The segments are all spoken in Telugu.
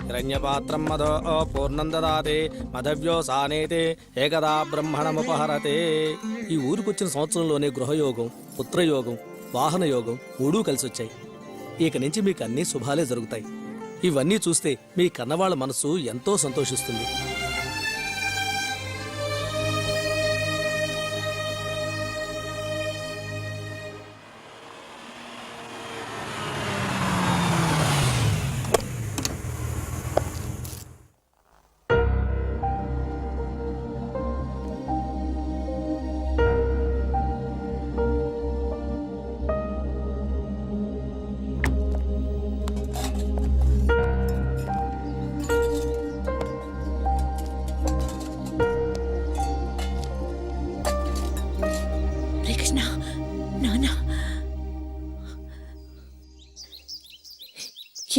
హిరణ్యపాత్రం మదో పూర్ణం దదాతి మదవ్యోసానేతే ఏకదా బ్రహ్మణముపహరతే. ఈ ఊరికొచ్చిన సంవత్సరంలోనే గృహయోగం, పుత్రయోగం, వాహన యోగం మూడూ కలిసి వచ్చాయి. ఇక నుంచి మీకు అన్ని శుభాలే జరుగుతాయి. ఇవన్నీ చూస్తే మీ కన్నవాళ్ళ మనసు ఎంతో సంతోషిస్తుంది.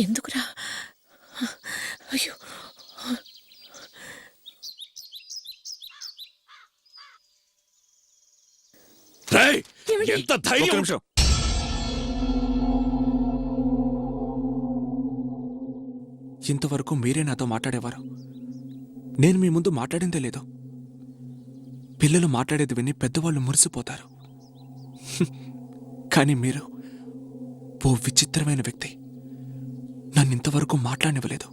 ఎందుకురా? అయ్యో, ఎంత ధైర్యం! ఇంతవరకు మీరే నాతో మాట్లాడేవారు. నేను మీ ముందు మాట్లాడిందే లేదు. పిల్లలు మాట్లాడేది విని పెద్దవాళ్ళు మురిసిపోతారు. కానీ మీరు ఓ విచిత్రమైన వ్యక్తి. నన్ను ఇంతవరకు మాట్లాడనివ్వలేదు.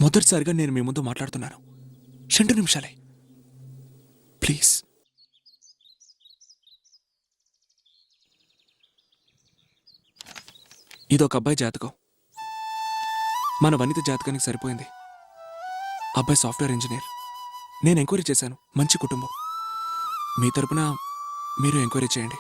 మొదటిసారిగా నేను మీ ముందు మాట్లాడుతున్నాను. 2 నిమిషాలే, ప్లీజ్. ఇదొక అబ్బాయి జాతకం. మన వనిత జాతకానికి సరిపోయింది. అబ్బాయి సాఫ్ట్వేర్ ఇంజనీర్. నేను ఎంక్వైరీ చేశాను. మంచి కుటుంబం. మీ తరపున మీరు ఎంక్వైరీ చేయండి.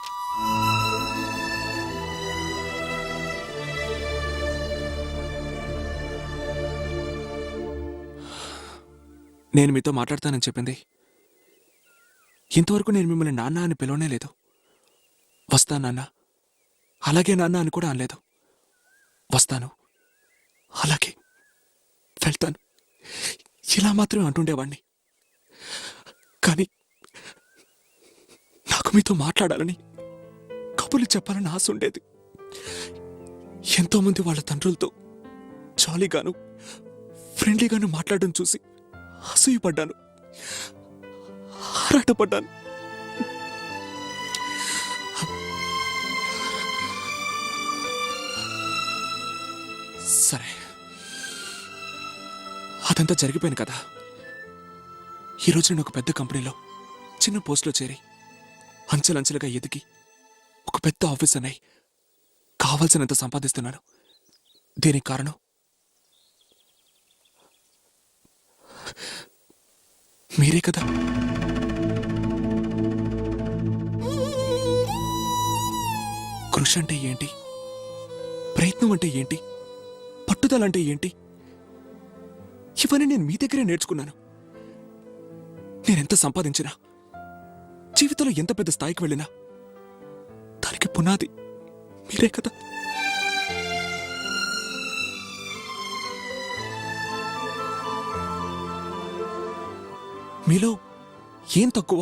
నేను మీతో మాట్లాడతానని చెప్పింది. ఇంతవరకు నేను మిమ్మల్ని నాన్న అని పిలవనే లేదు. వస్తా నాన్న, అలాగే నాన్న అని కూడా అనలేదు. వస్తాను, అలాగే వెళ్తాను, ఇలా మాత్రమే అంటుండేవాణ్ణి. కానీ నాకు మీతో మాట్లాడాలని, కబుర్లు చెప్పాలని ఆశ ఉండేది. ఎంతోమంది వాళ్ళ తండ్రులతో జాలీగాను ఫ్రెండ్లీగాను మాట్లాడడం చూసి అసూయపడ్డాను, ఆరాటపడ్డాను. సరే, అదంతా జరిగిపోయింది కదా. ఈరోజు నేను ఒక పెద్ద కంపెనీలో చిన్న పోస్టులో చేరి అంచెలంచెలుగా ఎదిగి ఒక పెద్ద ఆఫీసర్ అయి కావాల్సినంత సంపాదిస్తున్నాను. దీనికి కారణం మీరే కదా. కృషి అంటే ఏంటి, ప్రయత్నం అంటే ఏంటి, పట్టుదల అంటే ఏంటి, ఇవన్నీ నేను మీ దగ్గరే నేర్చుకున్నాను. నేనెంత సంపాదించినా, జీవితంలో ఎంత పెద్ద స్థాయికి వెళ్ళినా దానికి పునాది మీరే కదా. మీలో ఏం తక్కువ?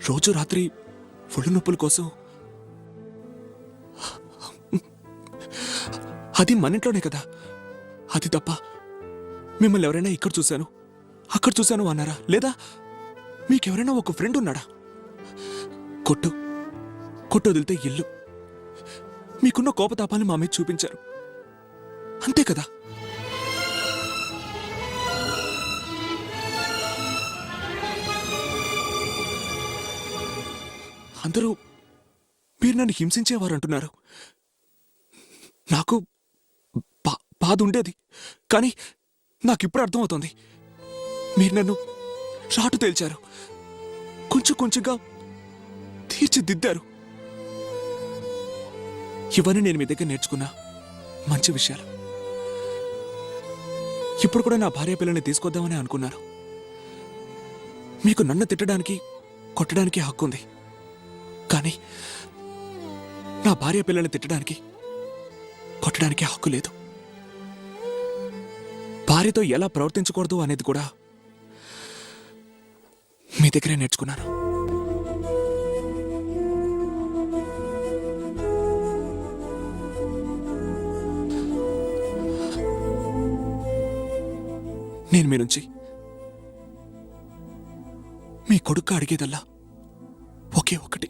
రోజు రాత్రి ఒళ్ళు నొప్పుల కోసం, అది మన ఇంట్లోనే కదా. అది తప్ప మిమ్మల్ని ఎవరైనా ఇక్కడ చూశాను అక్కడ చూశాను అన్నారా? లేదా మీకెవరైనా ఒక ఫ్రెండ్ ఉన్నాడా? కొట్టు వదిలితే ఇల్లు, మీకున్న కోపతాపాన్ని మా మీద చూపించారు, అంతే కదా. అందరూ మీరు నన్ను హింసించేవారు అంటున్నారు. నాకు బాధ ఉండేది, కానీ నాకిప్పుడు అర్థమవుతోంది. మీరు నన్ను రాటు తేల్చారు, కొంచెం కొంచెంగా తీర్చిదిద్దారు. ఇవన్నీ నేను మీ దగ్గర నేర్చుకున్నా మంచి విషయాలు. ఇప్పుడు కూడా నా భార్య పిల్లల్ని తీసుకొద్దామని అనుకున్నాను. మీకు నన్ను తిట్టడానికి, కొట్టడానికి హక్కు ఉంది, కానీ నా భార్య పిల్లల్ని తిట్టడానికి, కొట్టడానికి హక్కు లేదు. భార్యతో ఎలా ప్రవర్తించకూడదు అనేది కూడా మీ దగ్గరే నేర్చుకున్నాను. నేను మీ నుంచి మీ కొడుకు అడిగేదల్లా ఒకే ఒకటి.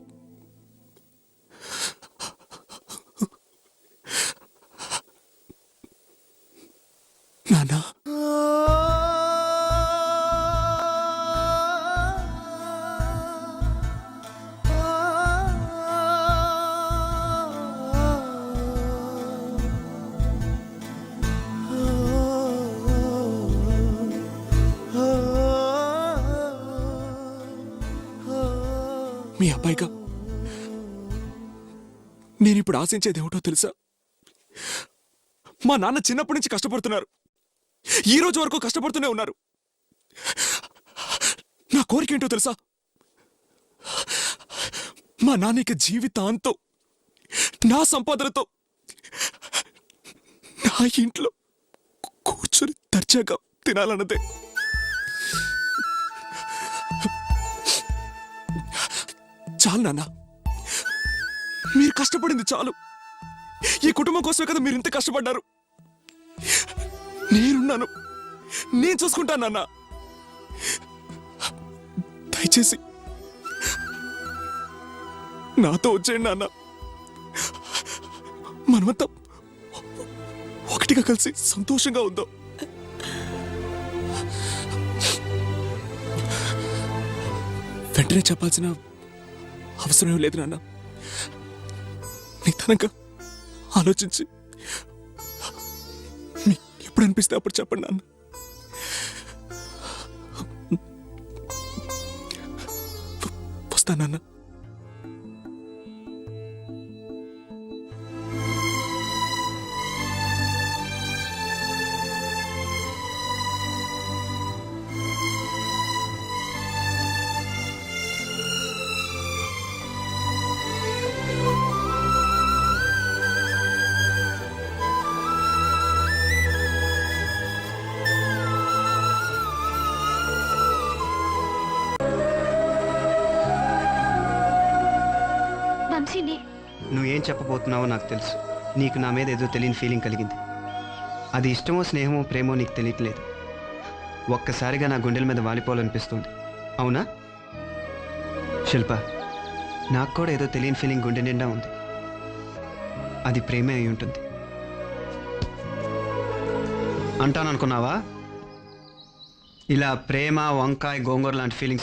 నాన్న, మీ అబ్బాయిగా నేనిప్పుడు ఆశించేది ఏమిటో తెలుసా? మా నాన్న చిన్నప్పటి నుంచి కష్టపడుతున్నారు, ఈ రోజు వరకు కష్టపడుతూనే ఉన్నారు. నా కోరిక ఏంటో తెలుసా? మా నాన్నకి జీవితాంతం నా సంపాదనతో నా ఇంట్లో కూర్చొని దర్జాగా తినాలన్నదే. చాలు నాన్న, మీరు కష్టపడింది చాలు. ఈ కుటుంబం కోసమే కదా మీరు ఇంత కష్టపడ్డారు. నేనున్నాను, నేను చూసుకుంటాను నాన్న. దయచేసి నాతో వచ్చేయండి నాన్న. మనమంతా ఒకటిగా కలిసి సంతోషంగా ఉందో. వెంటనే చెప్పాల్సిన అవసరం లేదు నాన్న. నిదానంగా ఆలోచించి మీకు ఎప్పుడు అనిపిస్తే అప్పుడు చెప్పండి నాన్న. వస్తానన్న. నువ్వేం చెప్పబోతున్నావో నాకు తెలుసు. నీకు నా మీద ఏదో తెలియని ఫీలింగ్ కలిగింది. అది ఇష్టమో స్నేహమో ప్రేమో నీకు తెలియట్లేదు. ఒక్కసారిగా నా గుండెల మీద వాలిపోవాలనిపిస్తుంది. అవునా శిల్ప? నాకు కూడా ఏదో తెలియని ఫీలింగ్ గుండె నిండా ఉంది. అది ప్రేమే అయి ఉంటుంది అంటాననుకున్నావా? ఇలా ప్రేమ, వంకాయ, గోంగూర లాంటి ఫీలింగ్స్